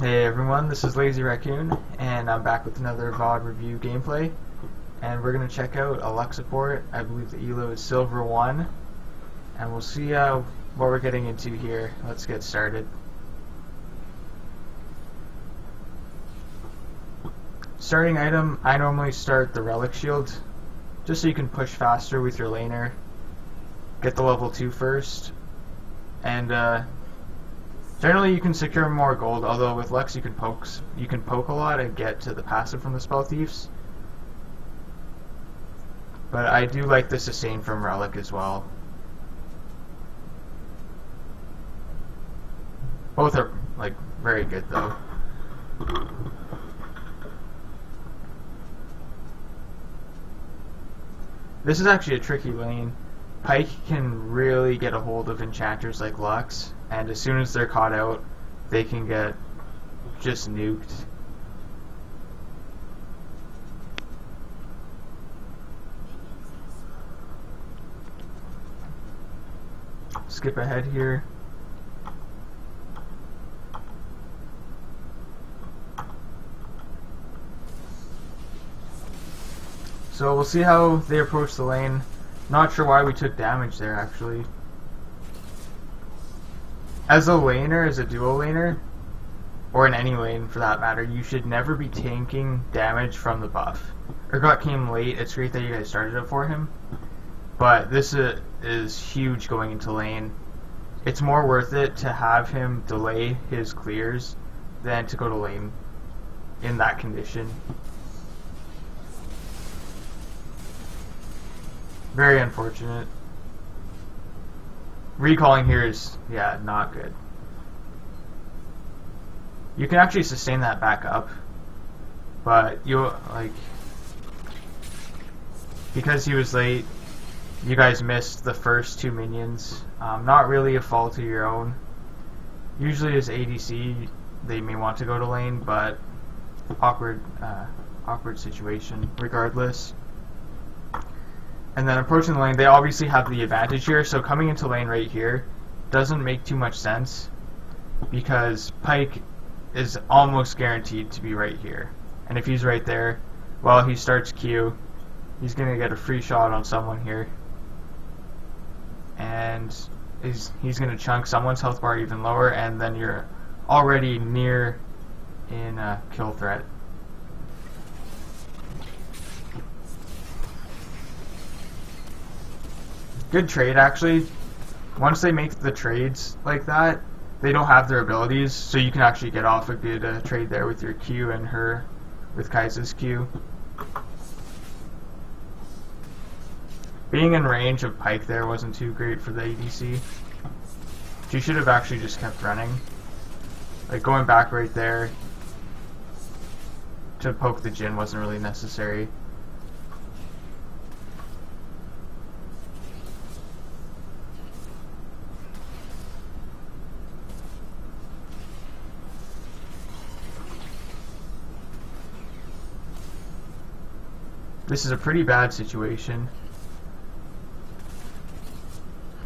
Hey everyone, this is Lazy Raccoon, and I'm back with another VOD review gameplay. And we're going to check out a luck support. I believe the ELO is Silver 1. And we'll see what we're getting into here. Let's get started. Starting item, I normally start the Relic Shield, just so you can push faster with your laner. Get the level 2 first. And generally, you can secure more gold, although with Lux you can poke a lot and get to the passive from the Spell Thieves. But I do like the sustain from Relic as well. Both are like very good though. This is actually a tricky lane. Pyke can really get a hold of enchanters like Lux, and as soon as they're caught out, they can get just nuked. Skip ahead here. So we'll see how they approach the lane. Not sure why we took damage there, actually. As a laner, as a duo laner, or in any lane for that matter, you should never be tanking damage from the buff. Urgot came late. It's great that you guys started it for him, but this is huge going into lane. It's more worth it to have him delay his clears than to go to lane in that condition. Very unfortunate. Recalling here is, yeah, not good. You can actually sustain that back up, but because he was late, you guys missed the first 2 minions. Not really a fault of your own. Usually as ADC, they may want to go to lane, but awkward situation regardless. And then approaching the lane, they obviously have the advantage here, so coming into lane right here doesn't make too much sense because Pyke is almost guaranteed to be right here. And if he's right there, well, he starts Q, he's going to get a free shot on someone here. And he's going to chunk someone's health bar even lower, and then you're already near in kill threat. Good trade, actually. Once they make the trades like that, they don't have their abilities, so you can actually get off a good trade there with your Q and her with Kai'Sa's Q. Being in range of Pyke there wasn't too great for the ADC. She should have actually just kept running. Like, going back right there to poke the Jhin wasn't really necessary. This is a pretty bad situation.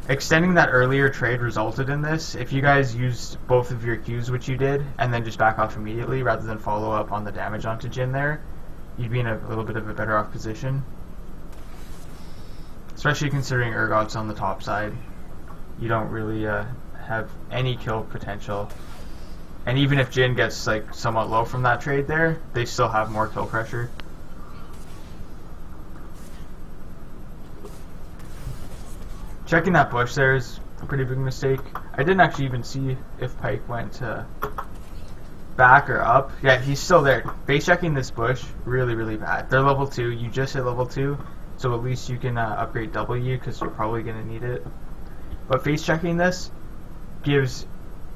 Extending that earlier trade resulted in this. If you guys used both of your Qs, which you did, and then just back off immediately rather than follow up on the damage onto Jhin there, you'd be in a little bit of a better off position. Especially considering Urgot's on the top side. You don't really have any kill potential. And even if Jhin gets like somewhat low from that trade there, they still have more kill pressure. Checking that bush there is a pretty big mistake. I didn't actually even see if Pyke went back or up. Yeah, he's still there. Base checking this bush, really, really bad. They're level 2. You just hit level 2, so at least you can upgrade W because you're probably going to need it. But face checking this gives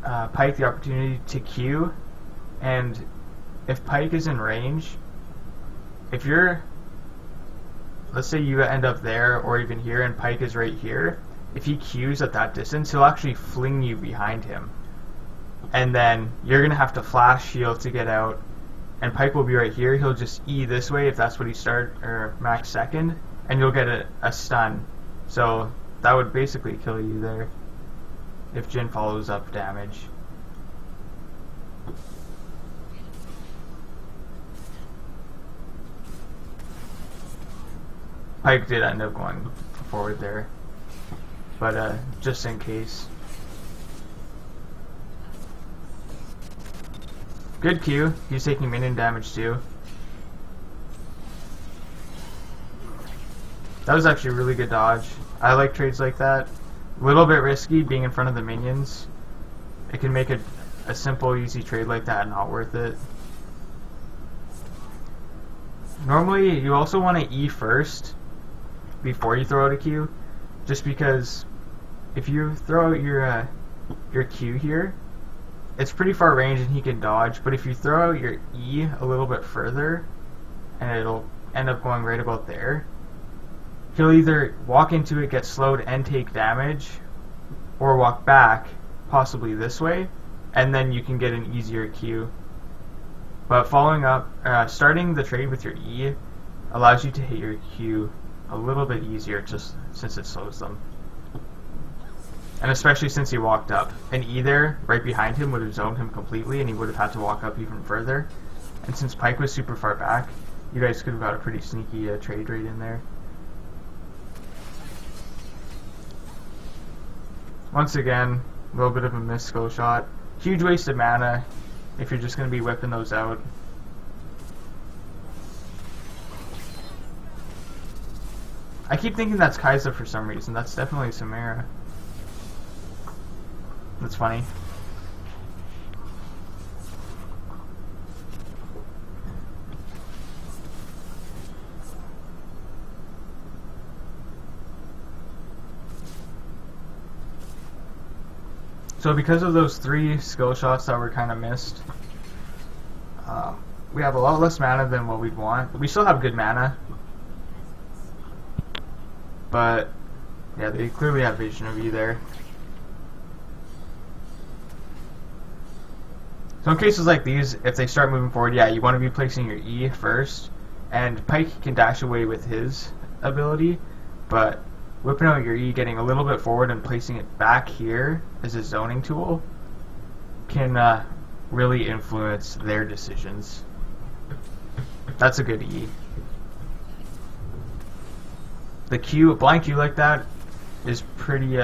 Pyke the opportunity to Q, and if Pyke is in range, if you're... let's say you end up there or even here and Pyke is right here, if he Qs at that distance, he'll actually fling you behind him. And then you're going to have to flash shield to get out, and Pyke will be right here. He'll just E this way if that's what he max second, and you'll get a stun. So that would basically kill you there if Jhin follows up damage. Pike did end up going forward there, but just in case. Good Q. He's taking minion damage too. That was actually a really good dodge. I like trades like that. A little bit risky being in front of the minions. It can make a simple, easy trade like that not worth it. Normally, you also want to E first before you throw out a Q, just because if you throw out your Q here, it's pretty far range and he can dodge, but if you throw out your E a little bit further, and it'll end up going right about there, he'll either walk into it, get slowed, and take damage, or walk back, possibly this way, and then you can get an easier Q. But following up, starting the trade with your E allows you to hit your Q a little bit easier, just since it slows them. And especially since he walked up. An E there, right behind him, would have zoned him completely, and he would have had to walk up even further. And since Pike was super far back, you guys could have got a pretty sneaky trade right in there. Once again, a little bit of a missed skill shot. Huge waste of mana if you're just going to be whipping those out. I keep thinking that's Kai'Sa for some reason. That's definitely Samara. That's funny. So because of those 3 skill shots that were kind of missed, we have a lot less mana than what we'd want. We still have good mana, but yeah, they clearly have Vision of E there. So in cases like these, if they start moving forward, yeah, you want to be placing your E first, and Pike can dash away with his ability, but whipping out your E, getting a little bit forward and placing it back here as a zoning tool can really influence their decisions. That's a good E. The Q, a blind Q like that is pretty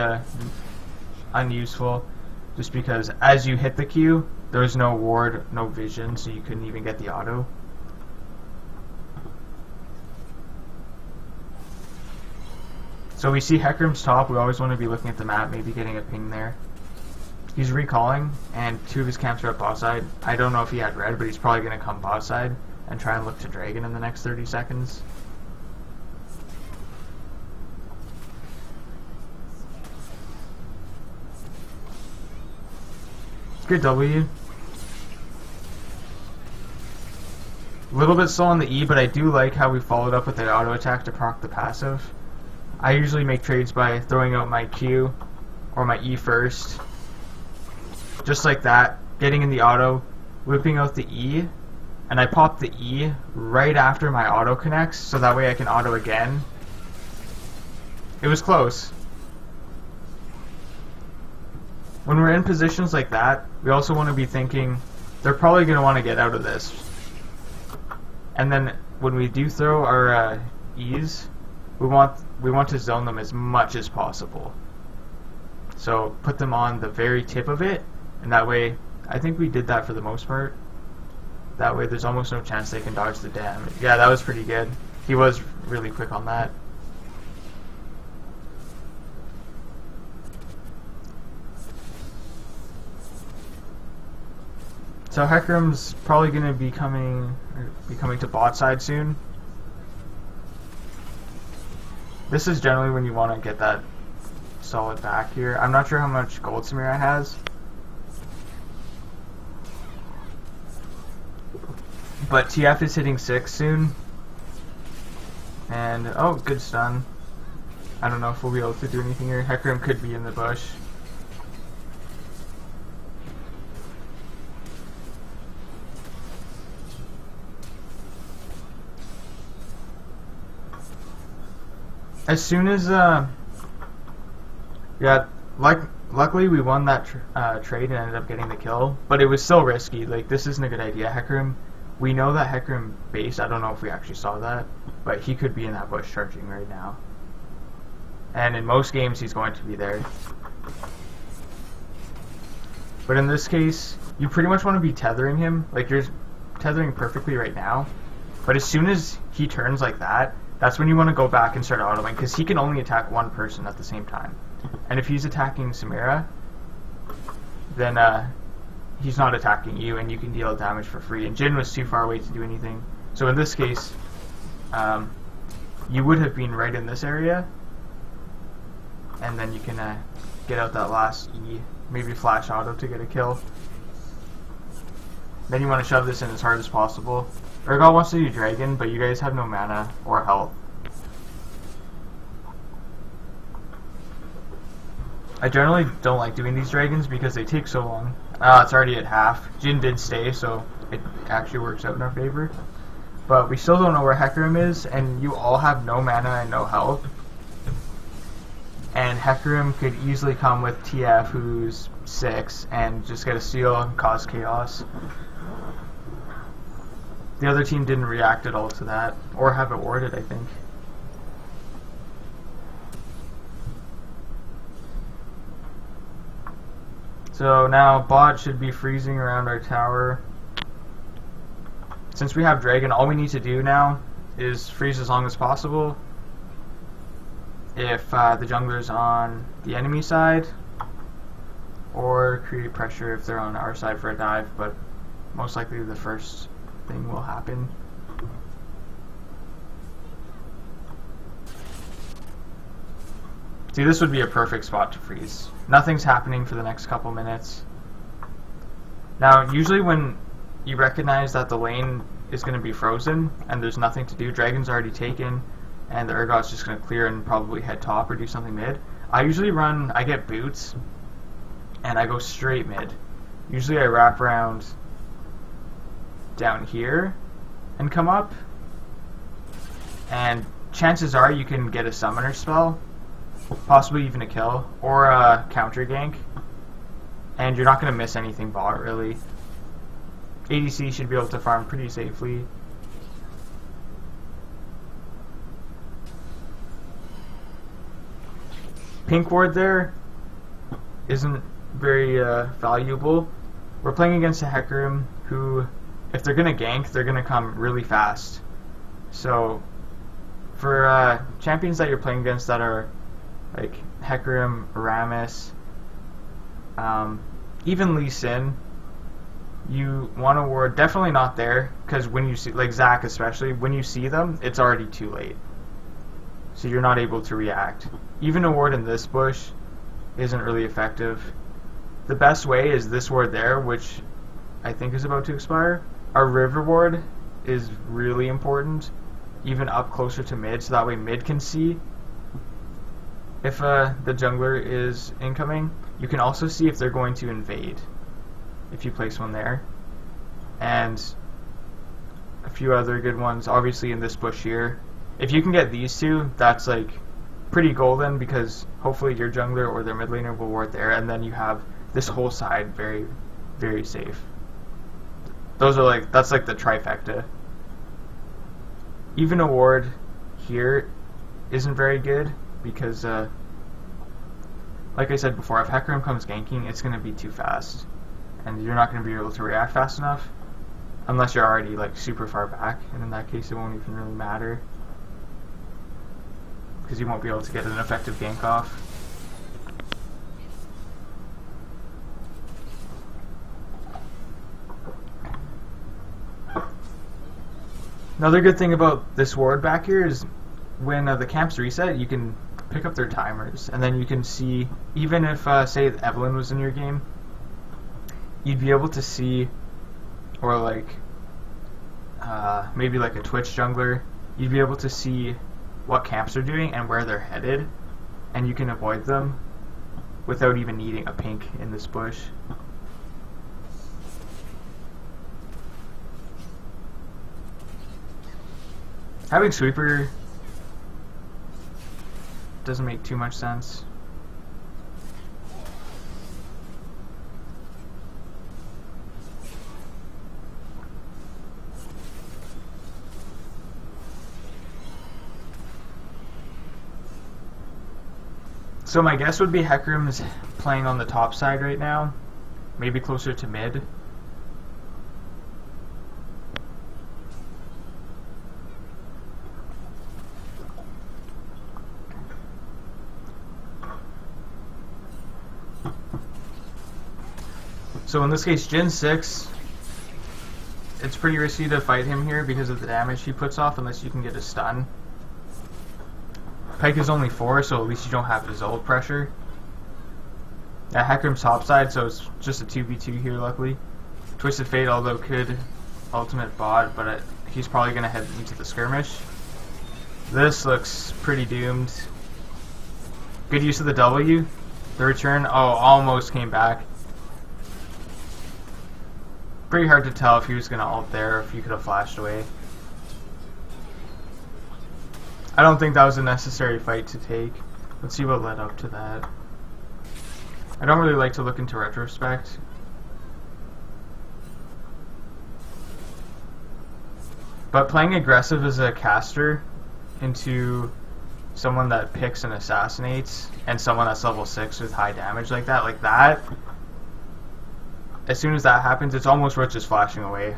unuseful, just because as you hit the Q, there's no ward, no vision, so you couldn't even get the auto. So we see Hecarim's top. We always want to be looking at the map, maybe getting a ping there. He's recalling, and 2 of his camps are at bot side. I don't know if he had red, but he's probably going to come bot side and try and look to Dragon in the next 30 seconds. Good W. A little bit slow on the E, but I do like how we followed up with the auto attack to proc the passive. I usually make trades by throwing out my Q or my E first. Just like that, getting in the auto, whipping out the E, and I pop the E right after my auto connects, so that way I can auto again. It was close. When we're in positions like that, we also want to be thinking, they're probably going to want to get out of this. And then when we do throw our E's, we want to zone them as much as possible. So put them on the very tip of it, and that way, I think we did that for the most part. That way there's almost no chance they can dodge the damage. Yeah, that was pretty good. He was really quick on that. So Hecarim's probably going to be coming to bot side soon. This is generally when you want to get that solid back here. I'm not sure how much gold Samira has, but TF is hitting 6 soon. And oh, good stun. I don't know if we'll be able to do anything here. Hecarim could be in the bush. As soon as, yeah, luckily we won that trade and ended up getting the kill, but it was still risky. Like, this isn't a good idea. Hecarim We know that Hecarim base, I don't know if we actually saw that, but he could be in that bush charging right now. And in most games he's going to be there. But in this case, you pretty much want to be tethering him. Like, you're tethering perfectly right now. But as soon as he turns like that, that's when you want to go back and start autoing, because he can only attack one person at the same time. And if he's attacking Samira, then he's not attacking you, and you can deal damage for free. And Jin was too far away to do anything. So in this case, you would have been right in this area, and then you can get out that last E, maybe flash auto to get a kill. Then you want to shove this in as hard as possible. Urgot wants to do Dragon, but you guys have no mana or health. I generally don't like doing these Dragons because they take so long. It's already at half. Jin did stay, so it actually works out in our favor. But we still don't know where Hecarim is, and you all have no mana and no health. And Hecarim could easily come with TF, who's 6, and just get a steal and cause chaos. The other team didn't react at all to that, or have it warded, I think. So now bot should be freezing around our tower. Since we have Dragon, all we need to do now is freeze as long as possible. If the jungler's on the enemy side, or create pressure if they're on our side for a dive, but most likely the first thing will happen. See, this would be a perfect spot to freeze. Nothing's happening for the next couple minutes. Now, usually when you recognize that the lane is going to be frozen and there's nothing to do, Dragon's already taken, and the Urgot's just going to clear and probably head top or do something mid, I get boots, and I go straight mid. Usually I wrap around down here and come up, and chances are you can get a summoner spell, possibly even a kill, or a counter gank, and you're not going to miss anything bot really. ADC should be able to farm pretty safely. Pink ward there isn't very valuable. We're playing against a Hecarim who, if they're going to gank, they're going to come really fast. So for champions that you're playing against that are like Hecarim, Aramis, even Lee Sin, you want to ward, definitely not there, because when you see, like Zac especially, when you see them, it's already too late. So you're not able to react. Even a ward in this bush isn't really effective. The best way is this ward there, which I think is about to expire. Our river ward is really important, even up closer to mid, so that way mid can see if the jungler is incoming. You can also see if they're going to invade, if you place one there. And a few other good ones, obviously in this bush here. If you can get these two, that's like pretty golden, because hopefully your jungler or their mid laner will ward there, and then you have this whole side very, very safe. Those are like, that's like the trifecta. Even a ward here isn't very good, because like I said before, if Hecarim comes ganking, it's going to be too fast, and you're not going to be able to react fast enough unless you're already like super far back, and in that case it won't even really matter, because you won't be able to get an effective gank off. Another good thing about this ward back here is when the camps reset, you can pick up their timers, and then you can see, even if say Evelyn was in your game, you'd be able to see, or like maybe like a Twitch jungler, you'd be able to see what camps are doing and where they're headed, and you can avoid them without even needing a pink in this bush. Having sweeper doesn't make too much sense. So my guess would be Hecarim's playing on the top side right now, maybe closer to mid. So in this case, Jin 6, it's pretty risky to fight him here because of the damage he puts off unless you can get a stun. Pyke is only 4, so at least you don't have his ult pressure. Yeah, Hecarim's topside, so it's just a 2v2 here, luckily. Twisted Fate, although could ultimate bot, but he's probably going to head into the skirmish. This looks pretty doomed. Good use of the W. The return, oh, almost came back. Pretty hard to tell if he was going to ult there or if he could have flashed away. I don't think that was a necessary fight to take. Let's see what led up to that. I don't really like to look into retrospect. But playing aggressive as a caster into someone that picks and assassinates and someone that's level 6 with high damage like that, as soon as that happens, it's almost worth just flashing away.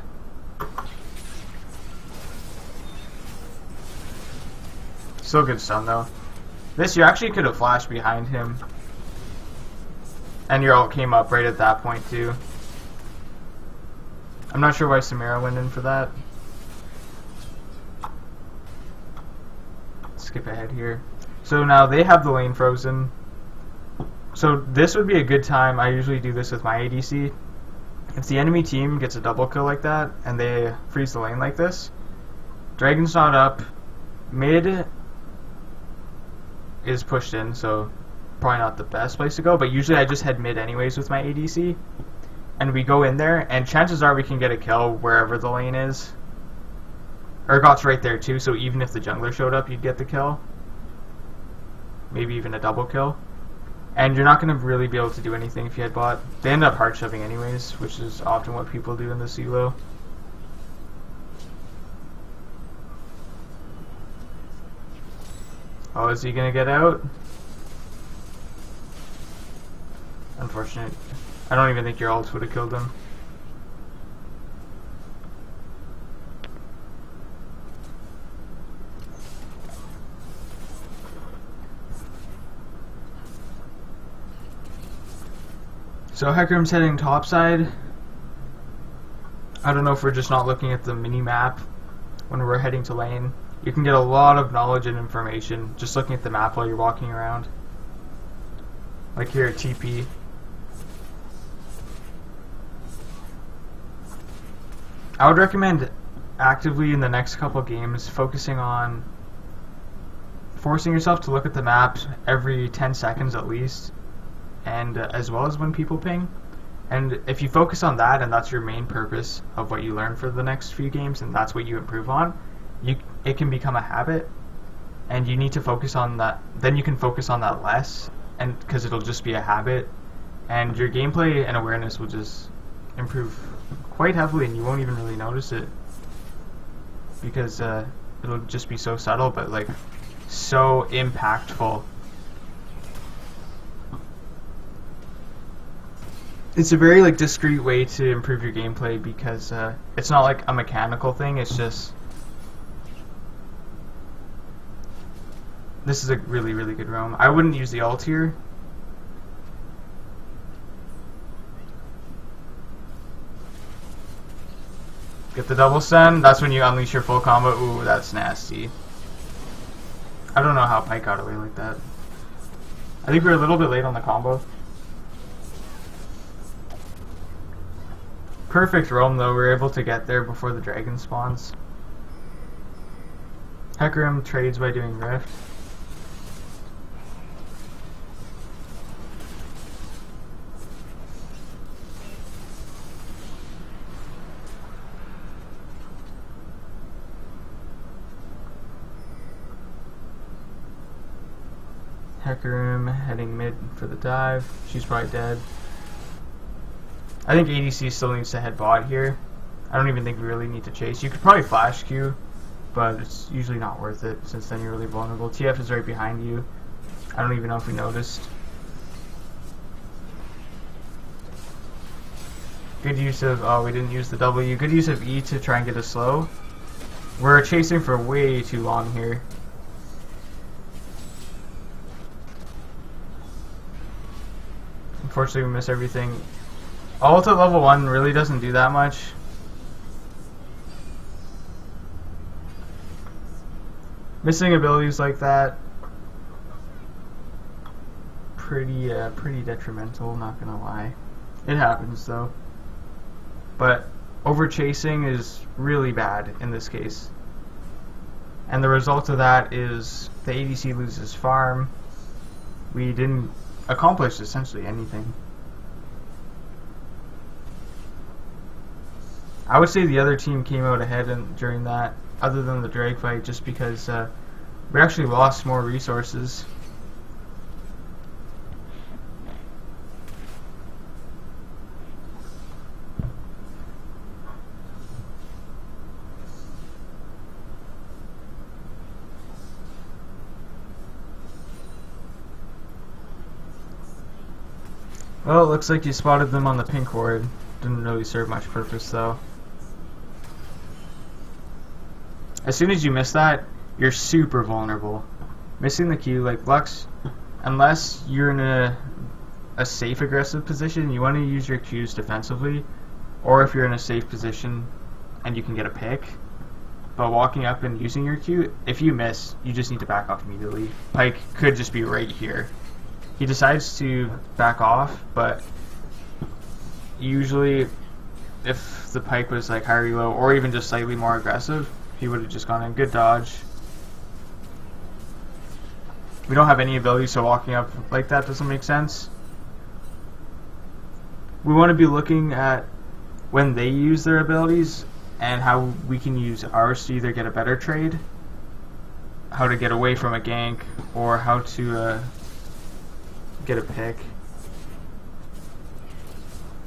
Still good stun though. This, you actually could have flashed behind him. And your ult came up right at that point too. I'm not sure why Samira went in for that. Skip ahead here. So now they have the lane frozen. So this would be a good time. I usually do this with my ADC. If the enemy team gets a double kill like that and they freeze the lane like this, Dragon's not up, mid is pushed in, so probably not the best place to go, but usually I just head mid anyways with my ADC, and we go in there, and chances are we can get a kill wherever the lane is. Urgot's right there too, so even if the jungler showed up, you'd get the kill. Maybe even a double kill. And you're not going to really be able to do anything if you had bot. They end up hard shoving anyways, which is often what people do in the CLO. Oh, is he going to get out? Unfortunate. I don't even think your ult would have killed him. So Hecarim's heading topside. I don't know if we're just not looking at the mini-map when we're heading to lane. You can get a lot of knowledge and information just looking at the map while you're walking around. Like here at TP. I would recommend actively in the next couple games focusing on forcing yourself to look at the map every 10 seconds at least, and as well as when people ping. And if you focus on that and that's your main purpose of what you learn for the next few games and that's what you improve on, it can become a habit, and you need to focus on that. Then you can focus on that less, and because it'll just be a habit, and your gameplay and awareness will just improve quite heavily, and you won't even really notice it because it'll just be so subtle, but like so impactful. It's a very like discreet way to improve your gameplay because it's not like a mechanical thing. It's just this is a really, really good roam. I wouldn't use the ult here. Get the double stun. That's when you unleash your full combo. Ooh, that's nasty. I don't know how Pyke got away like that. I think we were a little bit late on the combo. Perfect roam though. We're able to get there before the dragon spawns. Hecarim trades by doing Rift. Hecarim heading mid for the dive. She's probably dead. I think ADC still needs to head bot here. I don't even think we really need to chase. You could probably flash Q, but it's usually not worth it since then you're really vulnerable. TF is right behind you. I don't even know if we noticed. Good use of, oh, we didn't use the W. Good use of E to try and get us slow. We're chasing for way too long here. Unfortunately, we miss everything. Ult at level 1 really doesn't do that much. Missing abilities like that, pretty detrimental, not gonna lie. It happens though. But over chasing is really bad in this case. And the result of that is the ADC loses farm. We didn't accomplish essentially anything. I would say the other team came out ahead during that, other than the drag fight, just because we actually lost more resources. Well, it looks like you spotted them on the pink ward. Didn't really serve much purpose though. As soon as you miss that, you're super vulnerable. Missing the Q, like Lux, unless you're in a safe aggressive position, you want to use your Qs defensively, or if you're in a safe position and you can get a pick. But walking up and using your Q, if you miss, you just need to back off immediately. Pyke could just be right here. He decides to back off, but usually if the Pyke was like higher elo or even just slightly more aggressive, he would have just gone in. Good dodge. We don't have any ability, so walking up like that doesn't make sense. We want to be looking at when they use their abilities and how we can use ours to either get a better trade, how to get away from a gank, or how to get a pick.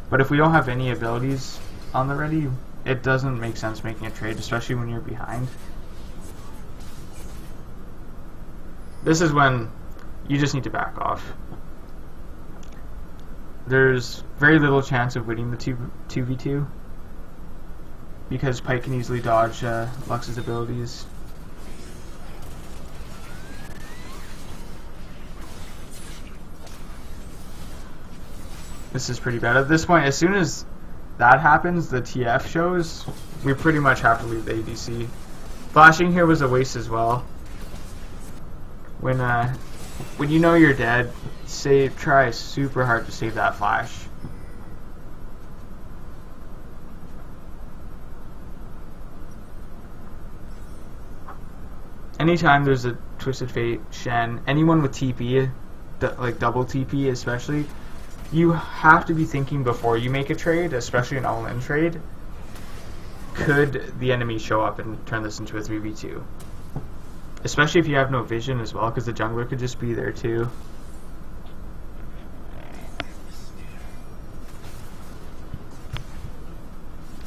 But if we don't have any abilities on the ready, it doesn't make sense making a trade, especially when you're behind. This is when you just need to back off. There's very little chance of winning the 2v2 because Pyke can easily dodge Lux's abilities. This is pretty bad. At this point, as soon as that happens, the TF shows, we pretty much have to leave the ADC. Flashing here was a waste as well. When you know you're dead, try super hard to save that flash. Anytime there's a Twisted Fate, Shen, anyone with TP, like double TP especially, you have to be thinking before you make a trade, especially an all-in trade. Could the enemy show up and turn this into a 3v2? Especially if you have no vision as well, because the jungler could just be there too.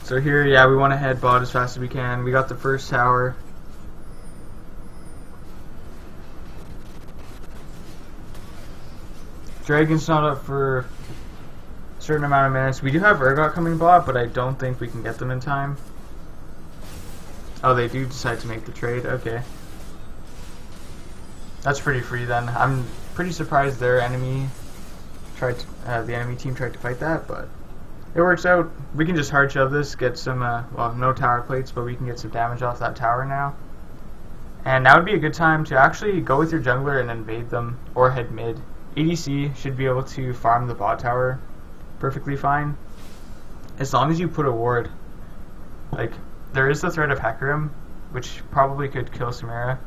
So here, yeah, we want to head bot as fast as we can. We got the first tower. Dragon's not up for a certain amount of minutes. We do have Urgot coming bot, but I don't think we can get them in time. Oh, they do decide to make the trade. Okay. That's pretty free then. I'm pretty surprised their enemy tried to, the enemy team tried to fight that, but it works out. We can just hard shove this, get some, well, no tower plates, but we can get some damage off that tower now. And now would be a good time to actually go with your jungler and invade them, or head mid. ADC should be able to farm the bot tower perfectly fine, as long as you put a ward. Like, there is the threat of Hecarim, which probably could kill Samira.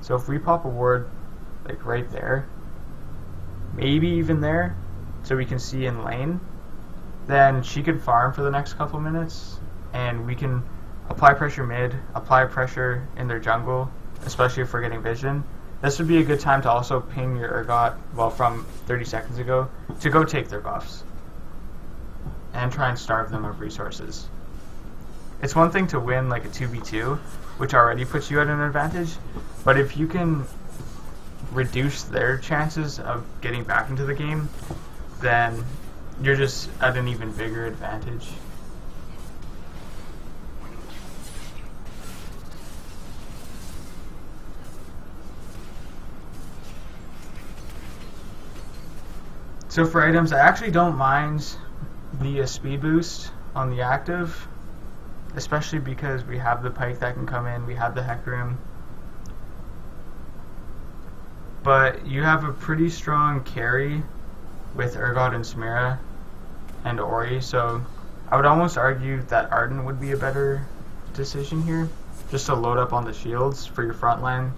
So if we pop a ward, like right there, maybe even there, so we can see in lane, then she could farm for the next couple minutes, and we can apply pressure mid, apply pressure in their jungle, especially if we're getting vision. This would be a good time to also ping your Urgot, well, from 30 seconds ago, to go take their buffs and try and starve them of resources. It's one thing to win like a 2v2, which already puts you at an advantage, but if you can reduce their chances of getting back into the game, then you're just at an even bigger advantage. So for items, I actually don't mind the speed boost on the active, especially because we have the pike that can come in, we have the Hecarim. But you have a pretty strong carry with Urgot and Samira and Ori, so I would almost argue that Arden would be a better decision here, just to load up on the shields for your front line.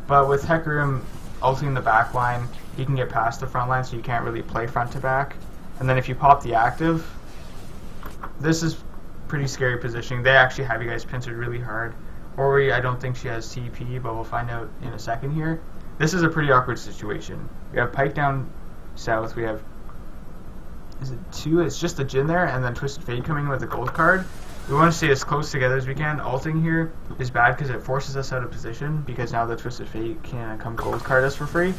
But with Hecarim ulting the back line, he can get past the front line, so you can't really play front to back. And then if you pop the active, this is pretty scary positioning. They actually have you guys pincered really hard. Ori, I don't think she has TP, but we'll find out in a second here. This is a pretty awkward situation. We have Pike down south. We have, is it 2? It's just the Jhin there, and then Twisted Fate coming with a gold card. We want to stay as close together as we can. Ulting here is bad because it forces us out of position, because now the Twisted Fate can come gold card us for free.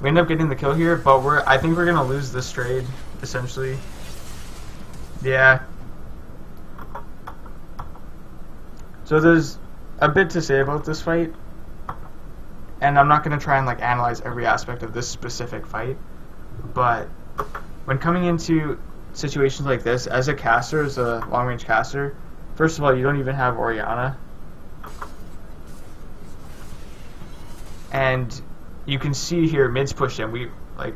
We end up getting the kill here, but I think we're gonna lose this trade, essentially. Yeah. So there's a bit to say about this fight, and I'm not gonna try and like analyze every aspect of this specific fight, but when coming into situations like this, as a caster, as a long-range caster, first of all, you don't even have Orianna, and you can see here mid's pushed in. We like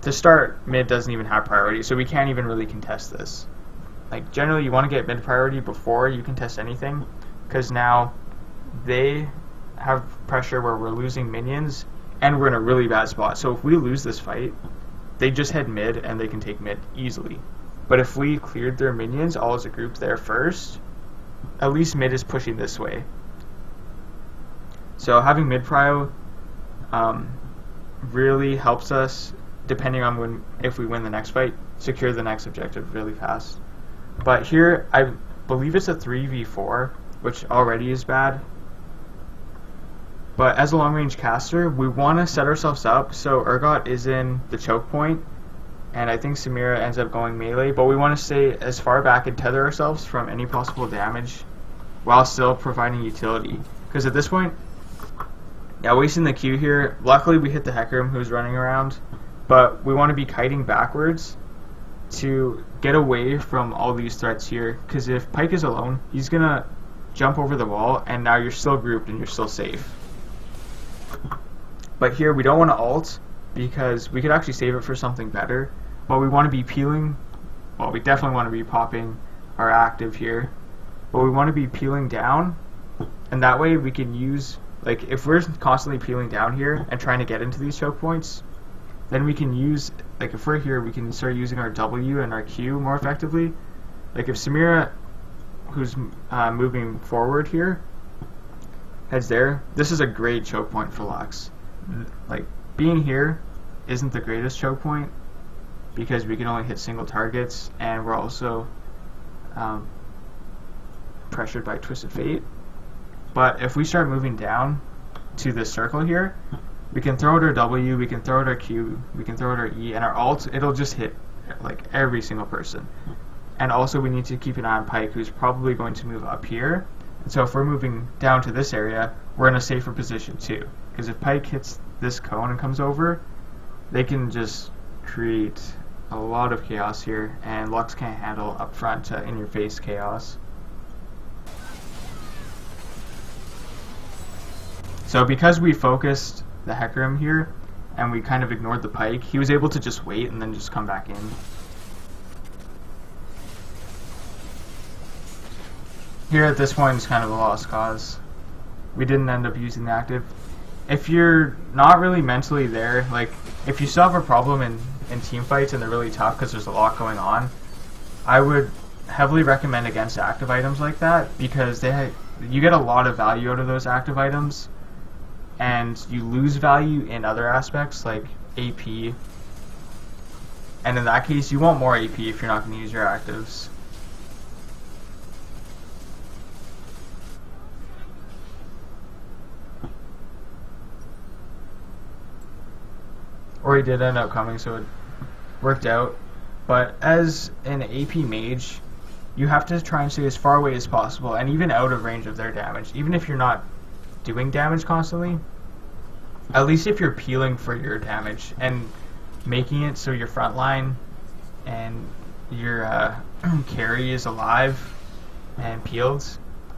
to start, mid doesn't even have priority, so we can't even really contest this. Like generally, you want to get mid priority before you contest anything, because now they have pressure where we're losing minions and we're in a really bad spot. So if we lose this fight, they just head mid and they can take mid easily. But if we cleared their minions all as a group there first, at least mid is pushing this way. So having mid prio really helps us, depending on if we win the next fight, secure the next objective really fast. But here, I believe it's a 3v4, which already is bad. But as a long-range caster, we want to set ourselves up so Urgot is in the choke point, and I think Samira ends up going melee, but we want to stay as far back and tether ourselves from any possible damage while still providing utility. Because at this point, yeah, wasting the Q here, luckily we hit the Hecarim who's running around, but we want to be kiting backwards to get away from all these threats here, because if Pike is alone, he's going to jump over the wall, and now you're still grouped and you're still safe. But here we don't want to ult, because we could actually save it for something better, but we want to be peeling, well, we definitely want to be popping our active here, but we want to be peeling down, and that way we can use, like if we're constantly peeling down here and trying to get into these choke points, then we can use, like if we're here, we can start using our W and our Q more effectively. Like if Samira, who's moving forward here, heads there, this is a great choke point for Lux. Like being here isn't the greatest choke point because we can only hit single targets, and we're also pressured by Twisted Fate. But if we start moving down to this circle here, we can throw out our W, we can throw out our Q, we can throw out our E, and our ult, it'll just hit like every single person. And also we need to keep an eye on Pike, who's probably going to move up here. And so if we're moving down to this area, we're in a safer position too. Because if Pike hits this cone and comes over, they can just create a lot of chaos here, and Lux can't handle up front in-your-face chaos. So because we focused the Hecarim here, and we kind of ignored the Pike, he was able to just wait and then just come back in. Here at this point it's kind of a lost cause. We didn't end up using the active. If you're not really mentally there, like if you still have a problem in team fights and they're really tough because there's a lot going on, I would heavily recommend against active items like that, because you get a lot of value out of those active items, and you lose value in other aspects like AP And in that case, you want more AP if you're not going to use your actives. Or he did end up coming, so it worked out. But as an AP mage, you have to try and stay as far away as possible, and even out of range of their damage. Even if you're not doing damage constantly, at least if you're peeling for your damage and making it so your front line and your carry is alive and peeled,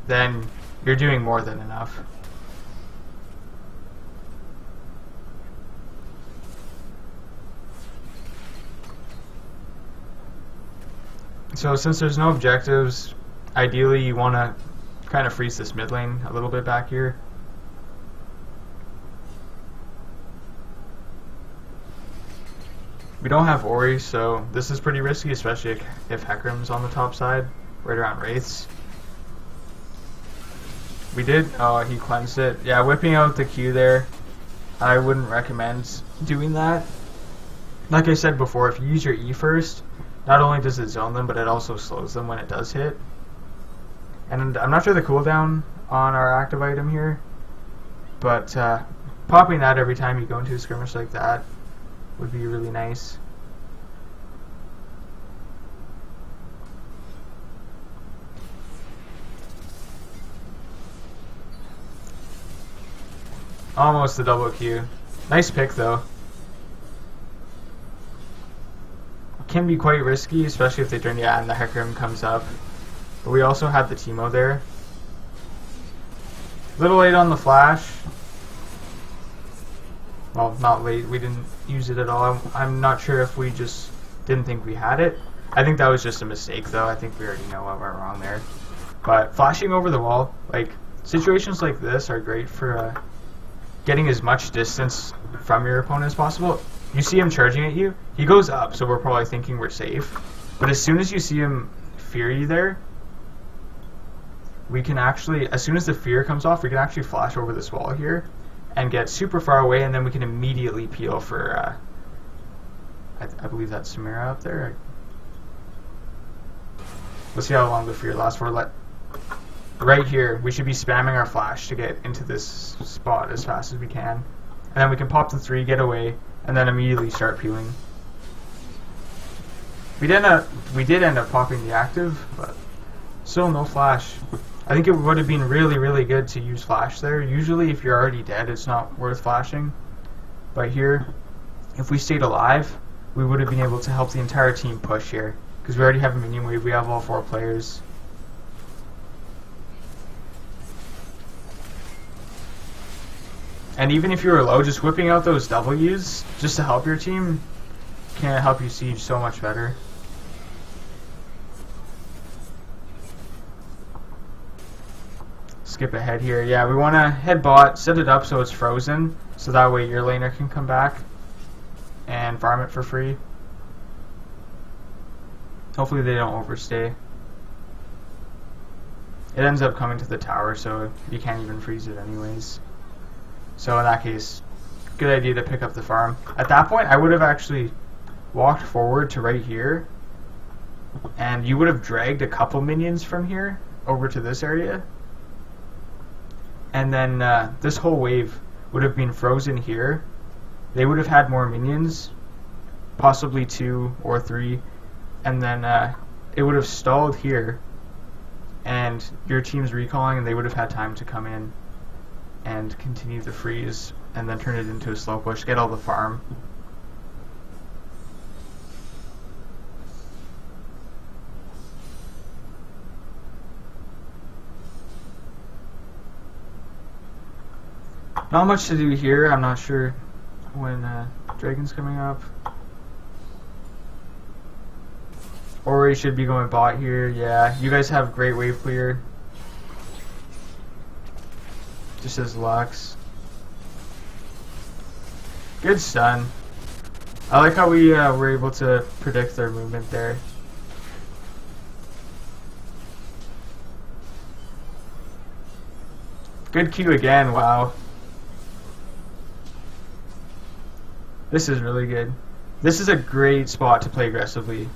then you're doing more than enough. So since there's no objectives, ideally you want to kind of freeze this mid lane a little bit back here. We don't have Ori, so this is pretty risky, especially if Hecarim's on the top side, right around Wraiths. We did, oh, he cleansed it. Yeah, whipping out the Q there, I wouldn't recommend doing that. Like I said before, if you use your E first, not only does it zone them, but it also slows them when it does hit. And I'm not sure the cooldown on our active item here, but popping that every time you go into a skirmish like that would be really nice. Almost the double Q. Nice pick though. Can be quite risky, especially if they turn, yeah, and the Hecarim comes up. But we also had the Teemo there. Little late on the flash. Well, not late, we didn't use it at all. I'm not sure if we just didn't think we had it. I think that was just a mistake though. I think we already know what went wrong there. But flashing over the wall, like, situations like this are great for getting as much distance from your opponent as possible. You see him charging at you, he goes up, so we're probably thinking we're safe. But as soon as you see him fear you there, we can actually, as soon as the fear comes off, we can actually flash over this wall here and get super far away, and then we can immediately peel for, I believe that's Samira up there. Let's see how long the fear lasts for. Right here, we should be spamming our flash to get into this spot as fast as we can. And then we can pop the 3, get away, and then immediately start peeling. We did end up popping the active, but still no flash. I think it would have been really, really good to use flash there. Usually if you're already dead, it's not worth flashing. But here, if we stayed alive, we would have been able to help the entire team push here. Because we already have a minion wave, we have all 4 players. And even if you were low, just whipping out those W's just to help your team can help you siege so much better. Skip ahead here. Yeah, we want to head bot, set it up so it's frozen, so that way your laner can come back and farm it for free. Hopefully they don't overstay. It ends up coming to the tower, so you can't even freeze it anyways. So in that case, good idea to pick up the farm. At that point, I would have actually walked forward to right here, and you would have dragged a couple minions from here over to this area. And then this whole wave would have been frozen here. They would have had more minions, possibly 2 or 3, and then it would have stalled here, and your team's recalling, and they would have had time to come in and continue the freeze, and then turn it into a slow push, get all the farm. Not much to do here. I'm not sure when Dragon's coming up. Ori should be going bot here. Yeah, you guys have great wave clear. Just as Lux. Good stun. I like how we were able to predict their movement there. Good Q again, wow. This is really good. This is a great spot to play aggressively.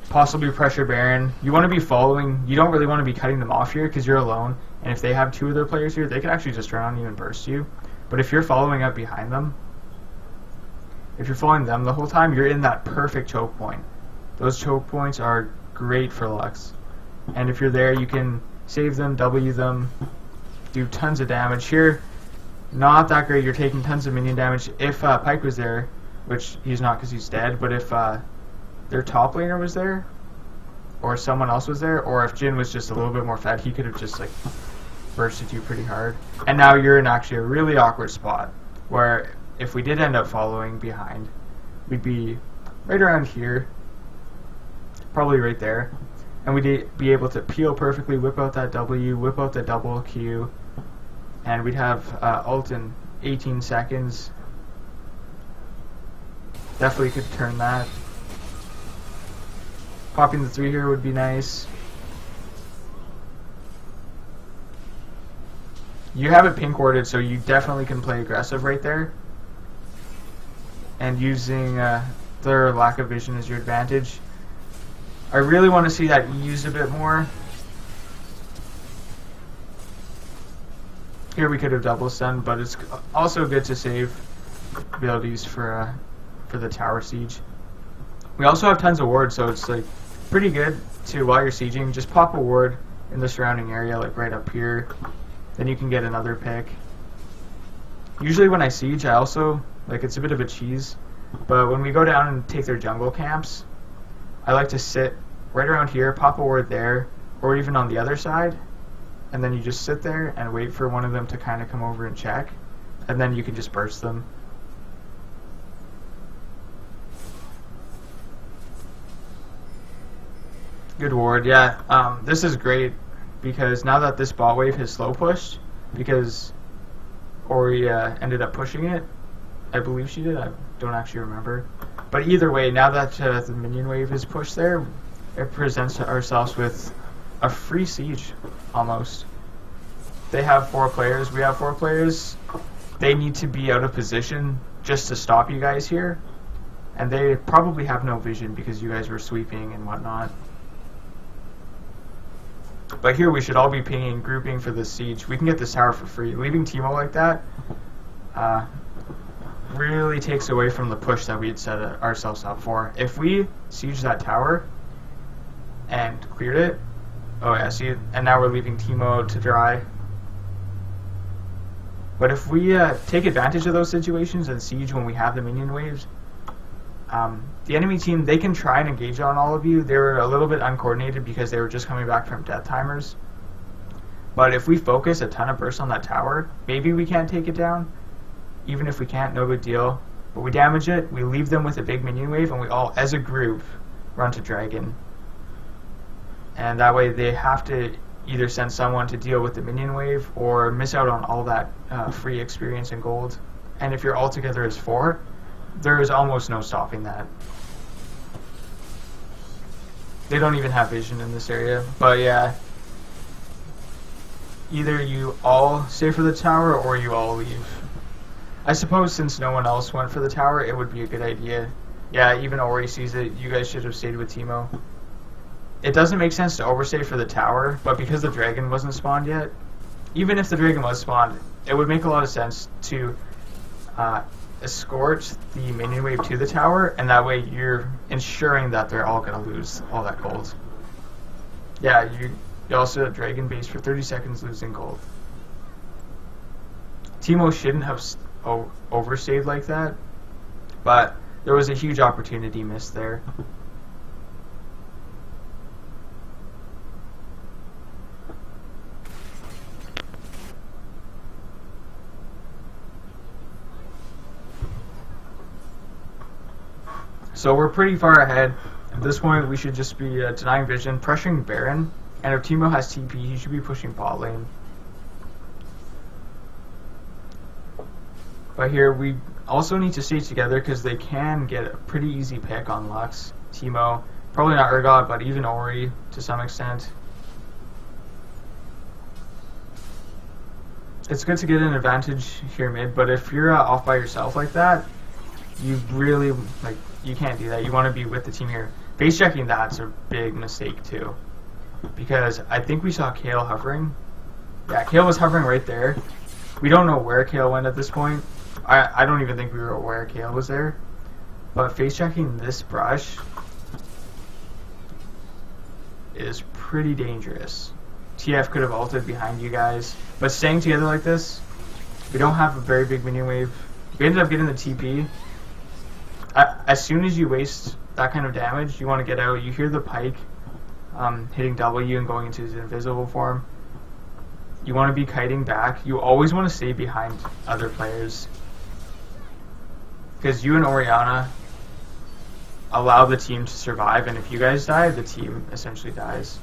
Possibly pressure Baron. You want to be following. You don't really want to be cutting them off here because you're alone. And if they have two of their players here, they can actually just turn on you and burst you. But if you're following up behind them, if you're following them the whole time, you're in that perfect choke point. Those choke points are great for Lux. And if you're there, you can save them, W them, do tons of damage. Here, not that great. You're taking tons of minion damage. If Pyke was there, which he's not because he's dead, but if their top laner was there, or someone else was there, or if Jhin was just a little bit more fed, he could have just like bursted you pretty hard. And now you're in actually a really awkward spot where if we did end up following behind, we'd be right around here, probably right there, and we'd be able to peel perfectly, whip out that W, whip out the double Q, and we'd have ult in 18 seconds. Definitely could turn that. Popping the 3 here would be nice. You have it pink warded, so you definitely can play aggressive right there. And using their lack of vision as your advantage. I really want to see that used a bit more. Here we could have double stunned, but it's also good to save abilities for the tower siege. We also have tons of wards, so it's like pretty good to, while you're sieging, just pop a ward in the surrounding area, like right up here. Then you can get another pick. Usually when I siege, I also, like, it's a bit of a cheese, but when we go down and take their jungle camps, I like to sit right around here, pop a ward there, or even on the other side, and then you just sit there and wait for one of them to kind of come over and check, and then you can just burst them. Good ward, yeah. This is great because now that this bot wave has slow pushed, because Ori ended up pushing it, I believe she did, I don't actually remember. But either way, now that the minion wave is pushed there, it presents ourselves with a free siege, almost. They have 4 players, we have 4 players. They need to be out of position just to stop you guys here. And they probably have no vision because you guys were sweeping and whatnot. But here we should all be pinging, grouping for this siege. We can get this tower for free. Leaving Teemo like that really takes away from the push that we had set ourselves up for. If we siege that tower and cleared it, oh yeah, see, and now we're leaving Teemo to dry. But if we take advantage of those situations and siege when we have the minion waves, the enemy team, they can try and engage on all of you. They were a little bit uncoordinated because they were just coming back from death timers. But if we focus a ton of bursts on that tower, maybe we can't take it down. Even if we can't, no big deal. But we damage it, we leave them with a big minion wave, and we all, as a group, run to Dragon. And that way they have to either send someone to deal with the minion wave or miss out on all that free experience and gold. And if you're all together as 4, there is almost no stopping that. They don't even have vision in this area. But yeah, either you all stay for the tower or you all leave. I suppose since no one else went for the tower, it would be a good idea. Yeah, even Ori sees it. You guys should have stayed with Teemo. It doesn't make sense to overstay for the tower, but because the dragon wasn't spawned yet, even if the dragon was spawned, it would make a lot of sense to escort the minion wave to the tower, and that way you're ensuring that they're all going to lose all that gold. Yeah, you also have dragon base for 30 seconds losing gold. Teemo shouldn't have overstayed like that, but there was a huge opportunity missed there. So we're pretty far ahead. At this point, we should just be denying vision, pressuring Baron, and if Teemo has TP, he should be pushing bot lane. But here, we also need to stay together because they can get a pretty easy pick on Lux, Teemo, probably not Urgot, but even Ori to some extent. It's good to get an advantage here mid, but if you're off by yourself like that, You really, like, you can't do that. You want to be with the team here. Base checking, that's a big mistake too. Because I think we saw Kale hovering. Yeah, Kale was hovering right there. We don't know where Kale went at this point. I don't even think we were aware Kale was there. But face checking this brush is pretty dangerous. TF could have ulted behind you guys. But staying together like this, we don't have a very big minion wave. We ended up getting the TP. As soon as you waste that kind of damage, you want to get out. You hear the Pike hitting W and going into his invisible form. You want to be kiting back. You always want to stay behind other players. Because you and Oriana allow the team to survive, and if you guys die, the team essentially dies.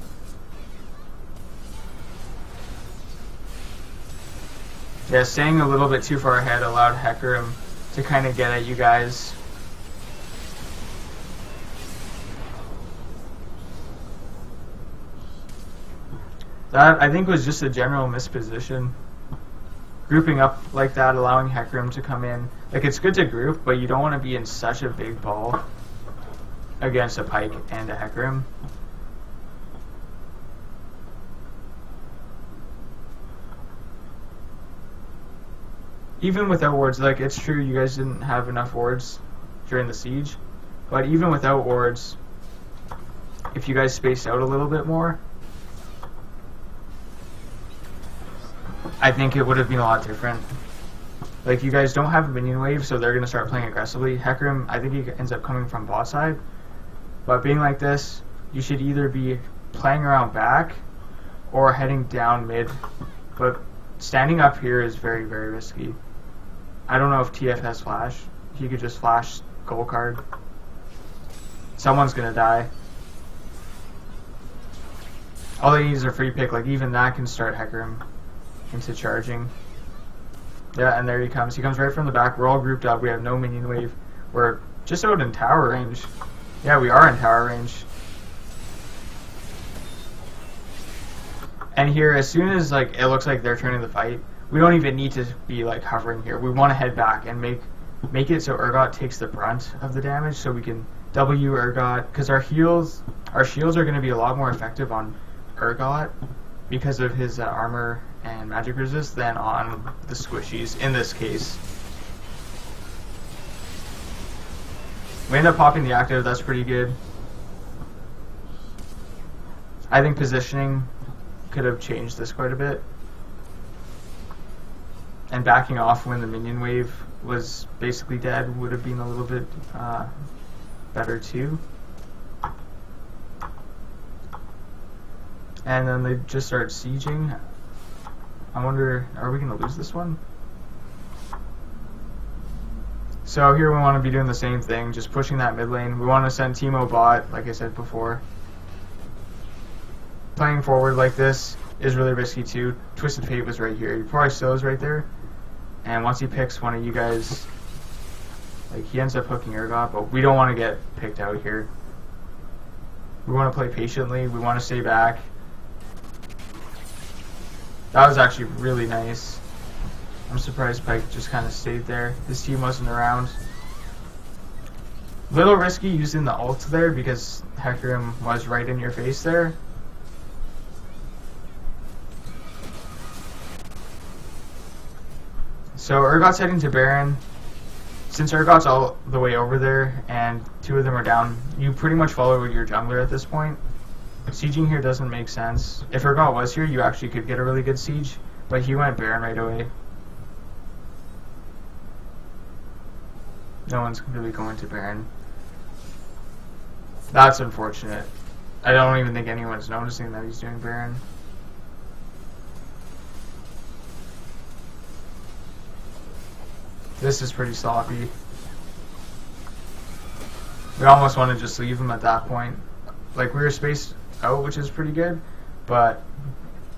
Yeah, staying a little bit too far ahead allowed Hecarim to kind of get at you guys. That, I think, was just a general misposition. Grouping up like that, allowing Hecarim to come in. Like, it's good to group, but you don't want to be in such a big ball against a Pike and a Hecarim. Even without wards, like, it's true you guys didn't have enough wards during the siege, but even without wards, if you guys spaced out a little bit more, I think it would have been a lot different. Like, you guys don't have a minion wave, so they're going to start playing aggressively. Hecarim, I think he ends up coming from bot side. But being like this, you should either be playing around back or heading down mid. But standing up here is very, very risky. I don't know if TF has flash. He could just flash goal card. Someone's going to die. All he needs is a free pick. Like, even that can start Hecarim into charging. Yeah, and there he comes. He comes right from the back. We're all grouped up. We have no minion wave. We're just out in tower range. Yeah, we are in tower range. And here, as soon as like it looks like they're turning the fight, we don't even need to be like hovering here. We want to head back and make it so Urgot takes the brunt of the damage, so we can W Urgot, because our shields are going to be a lot more effective on Urgot because of his armor and magic resist than on the squishies in this case. We end up popping the active. That's pretty good. I think positioning could have changed this quite a bit, and backing off when the minion wave was basically dead would have been a little bit better too. And then they just start sieging. I wonder, are we going to lose this one? So here we want to be doing the same thing, just pushing that mid lane. We want to send Teemo bot, like I said before. Playing forward like this is really risky too. Twisted Fate was right here. He probably slows right there. And once he picks one of you guys, like, he ends up hooking Urgot, but we don't want to get picked out here. We want to play patiently. We want to stay back. That was actually really nice. I'm surprised Pike just kind of stayed there. His team wasn't around. Little risky using the ult there because Hecarim was right in your face there. So Urgot's heading to Baron. Since Urgot's all the way over there and two of them are down, you pretty much follow your jungler at this point. Sieging here doesn't make sense. If Urgot was here, you actually could get a really good siege, but he went Baron right away. No one's really going to Baron. That's unfortunate. I don't even think anyone's noticing that he's doing Baron. This is pretty sloppy. We almost want to just leave him at that point. Like, we were spaced out, which is pretty good, but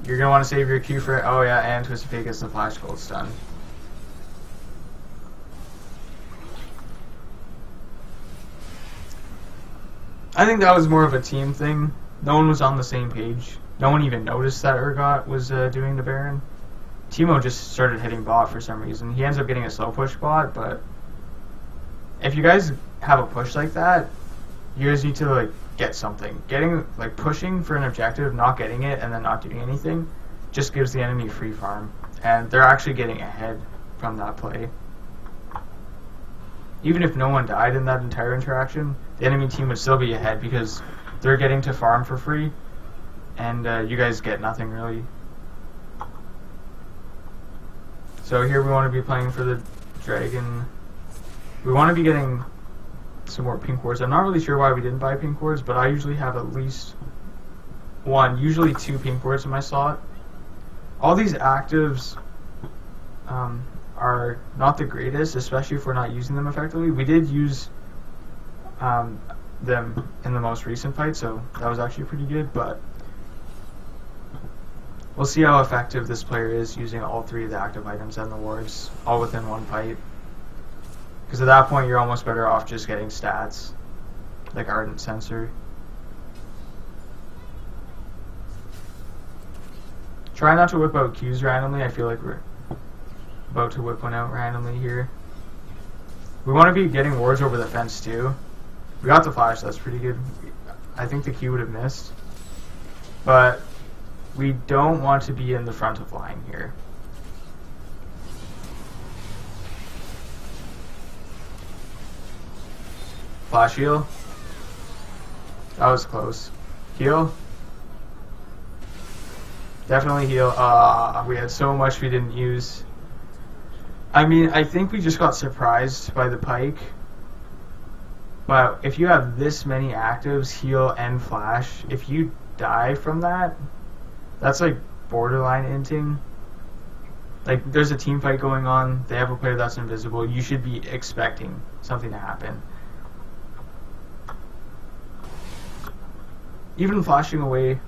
you're going to want to save your Q for it. Oh yeah, and Twisted Fate gets the flash gold stun. I think that was more of a team thing. No one was on the same page. No one even noticed that Urgot was doing the Baron. Teemo just started hitting bot for some reason. He ends up getting a slow push bot, but if you guys have a push like that, you guys need to like get something. Getting like pushing for an objective, not getting it, and then not doing anything, just gives the enemy free farm, and they're actually getting ahead from that play. Even if no one died in that entire interaction, the enemy team would still be ahead because they're getting to farm for free, and you guys get nothing really. So here we want to be playing for the dragon. We want to be getting some more pink wards. I'm not really sure why we didn't buy pink wards, but I usually have at least one, usually 2 pink wards in my slot. All these actives are not the greatest, especially if we're not using them effectively. We did use them in the most recent fight, so that was actually pretty good, but we'll see how effective this player is using all 3 of the active items and the wards all within one fight. Because at that point, you're almost better off just getting stats, like Ardent Sensor. Try not to whip out Qs randomly. I feel like we're about to whip one out randomly here. We want to be getting wards over the fence too. We got the flash, that's pretty good. I think the Q would have missed. But we don't want to be in the front of line here. Flash heal. That was close. Heal. Definitely heal. We had so much we didn't use. I mean, I think we just got surprised by the pike. But if you have this many actives, heal and flash, if you die from that, that's like borderline inting. Like, there's a team fight going on, they have a player that's invisible, you should be expecting something to happen. Even flashing away,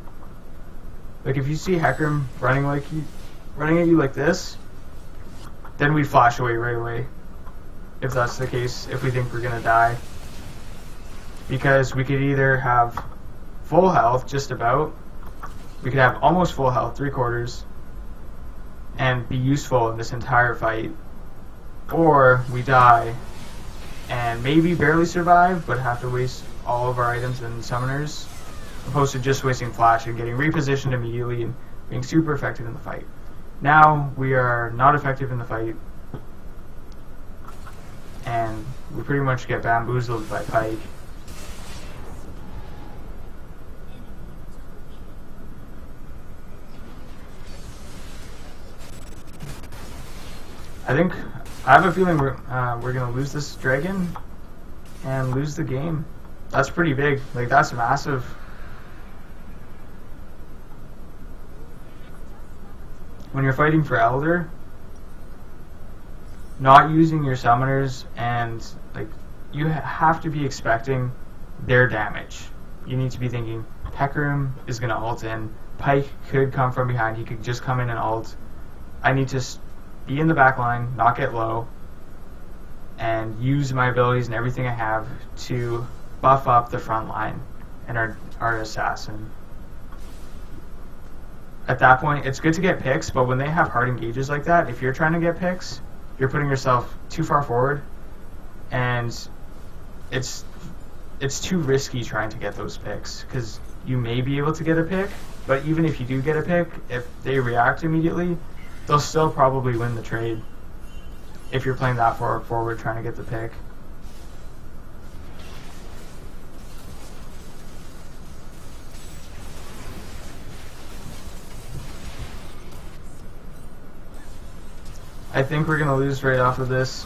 like if you see Hecarim running at you like this, then we flash away right away. If that's the case, if we think we're gonna die, because we could either have full health, just about, we could have almost full health, 3/4, and be useful in this entire fight, or we die and maybe barely survive, but have to waste all of our items and summoners, opposed to just wasting flash and getting repositioned immediately and being super effective in the fight. Now we are not effective in the fight, and we pretty much get bamboozled by pike. I have a feeling we're gonna lose this dragon and lose the game. That's pretty big. Like, that's massive. When you're fighting for Elder, not using your summoners, and like, you have to be expecting their damage. You need to be thinking Hecarim is gonna ult in. Pike could come from behind. He could just come in and ult. I need to be in the back line, not get low, and use my abilities and everything I have to buff up the front line and our assassin. At that point, it's good to get picks, but when they have hard engages like that, if you're trying to get picks, you're putting yourself too far forward, and it's too risky trying to get those picks, because you may be able to get a pick, but even if you do get a pick, if they react immediately, they'll still probably win the trade if you're playing that far forward trying to get the pick. I think we're going to lose right off of this.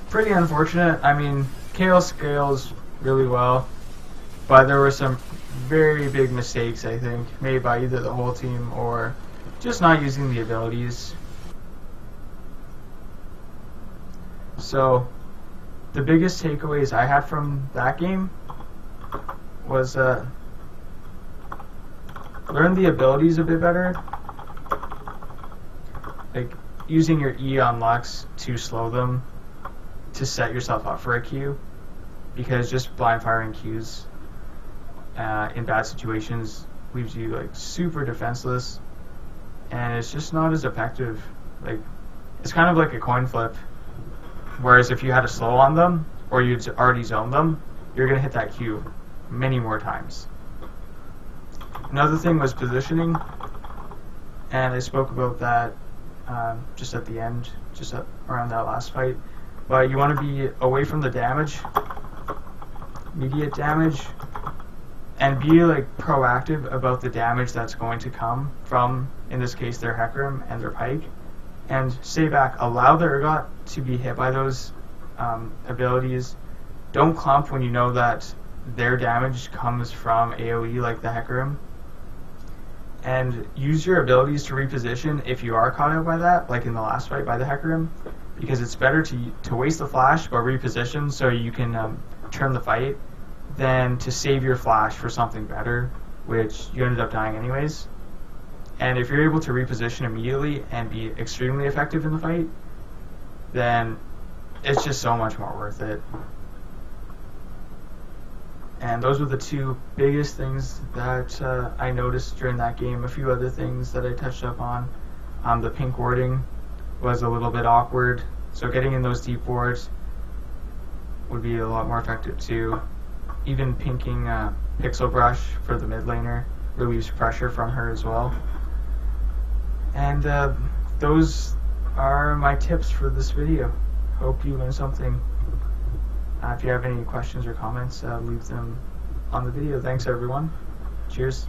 Pretty unfortunate. I mean, Kale scales really well, but there were some very big mistakes, I think, made by either the whole team or just not using the abilities. So, the biggest takeaways I had from that game was learn the abilities a bit better, like using your E on Lux to slow them, to set yourself up for a Q, because just blind firing Qs in bad situations leaves you like super defenseless, and it's just not as effective. Like, it's kind of like a coin flip. Whereas if you had a slow on them, or you'd already zoned them, you're gonna hit that Q many more times. Another thing was positioning, and I spoke about that just at the end, around that last fight. But you want to be away from the damage, immediate damage, and be like proactive about the damage that's going to come from, in this case, their Hecarim and their Pike, and stay back. Allow the Urgot to be hit by those abilities. Don't clump when you know that their damage comes from AoE like the Hecarim. And use your abilities to reposition if you are caught out by that, like in the last fight by the Hecarim, because it's better to waste the flash but reposition so you can turn the fight than to save your flash for something better, which you ended up dying anyways. And if you're able to reposition immediately and be extremely effective in the fight, then it's just so much more worth it. And those were the two biggest things that I noticed during that game. A few other things that I touched up on. The pink warding was a little bit awkward, so getting in those deep wards would be a lot more effective too. Even pinking Pixel Brush for the mid laner relieves pressure from her as well. And those are my tips for this video. Hope you learned something. If you have any questions or comments, leave them on the video. Thanks everyone. Cheers.